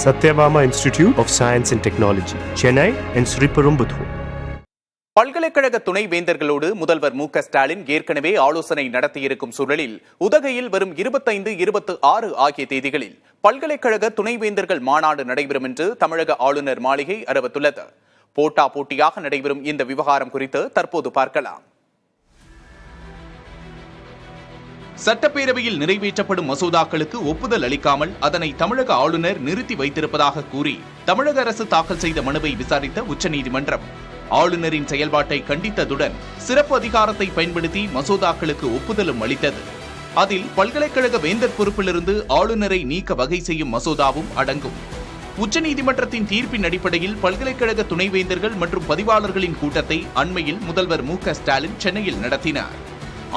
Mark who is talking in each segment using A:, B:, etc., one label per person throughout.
A: Satyabama Institute of Science and Technology, Chennai and Sriperumbudur.
B: பல்கலைக்கழக துணைவேந்தர்களோடு முதல்வர் மு.க. ஸ்டாலின் ஏற்கனவே ஆலோசனை நடத்தியிருக்கும் சூழலில் உதகையில் வரும் 25, 26 ஆகிய தேதிகளில் பல்கலைக்கழக துணைவேந்தர்கள் மாநாடு நடைபெறும் என்று தமிழக ஆளுநர் மாளிகை அறிவித்துள்ளது. போட்டியாக நடைபெறும் இந்த விவகாரம் குறித்து தற்போது பார்க்கலாம். சட்டப்பேரவையில் நிறைவேற்றப்படும் மசோதாக்களுக்கு ஒப்புதல் அளிக்காமல் அதனை தமிழக ஆளுநர் நிறுத்தி வைத்திருப்பதாக கூறி தமிழக அரசு தாக்கல் செய்த மனுவை விசாரித்த உச்சநீதிமன்றம் ஆளுநரின் செயல்பாட்டை கண்டித்ததுடன் சிறப்பு அதிகாரத்தை பயன்படுத்தி மசோதாக்களுக்கு ஒப்புதலும் அளித்தது. அதில் பல்கலைக்கழக வேந்தர் பொறுப்பிலிருந்து ஆளுநரை நீக்க வகை செய்யும் மசோதாவும் அடங்கும். உச்சநீதிமன்றத்தின் தீர்ப்பின் அடிப்படையில் பல்கலைக்கழக துணைவேந்தர்கள் மற்றும் பதிவாளர்களின் கூட்டத்தை அண்மையில் முதல்வர் மு.க. ஸ்டாலின் சென்னையில் நடத்தினார்.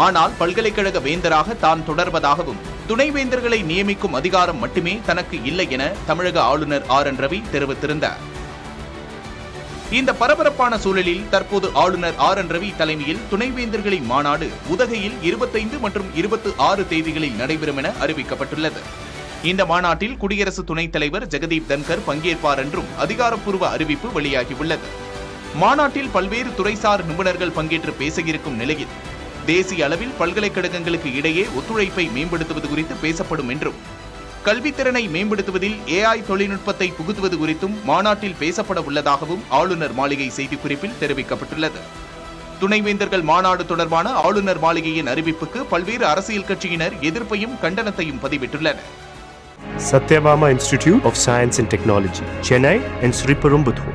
B: ஆனால் பல்கலைக்கழக வேந்தராக தான் தொடர்வதாகவும் துணைவேந்தர்களை நியமிக்கும் அதிகாரம் மட்டுமே தனக்கு இல்லை என தமிழக ஆளுநர் ஆர்.என். ரவி தெரிவித்திருந்தார். இந்த பரபரப்பான சூழலில் தற்போது ஆளுநர் ஆர்.என். ரவி தலைமையில் துணைவேந்தர்களின் மாநாடு உதகையில் 25 மற்றும் 26 தேதிகளில் நடைபெறும் என அறிவிக்கப்பட்டுள்ளது. இந்த மாநாட்டில் குடியரசு துணைத் தலைவர் ஜெகதீப் தன்கர் பங்கேற்பார் என்றும் அதிகாரப்பூர்வ அறிவிப்பு வெளியாகியுள்ளது. மாநாட்டில் பல்வேறு துறைசார் நிபுணர்கள் பங்கேற்று பேச இருக்கும் நிலையில் தேசிய அளவில் பல்கலைக்கழகங்களுக்கு இடையே ஒத்துழைப்பை மேம்படுத்துவது குறித்து பேசப்படும் என்றும் கல்வித்திறனை மேம்படுத்துவதில் AI தொழில்நுட்பத்தை புகுத்துவது குறித்தும் மாநாட்டில் பேசப்பட உள்ளதாகவும் ஆளுநர் மாளிகை செய்திக்குறிப்பில் தெரிவிக்கப்பட்டுள்ளது. துணைவேந்தர்கள் மாநாடு தொடர்பான ஆளுநர் மாளிகையின் அறிவிப்புக்கு பல்வேறு அரசியல் கட்சியினர் எதிர்ப்பையும் கண்டனத்தையும் பதிவிட்டுள்ளனர்.
A: Satyabama Institute of Science and Technology, Chennai and Sriperumbudur.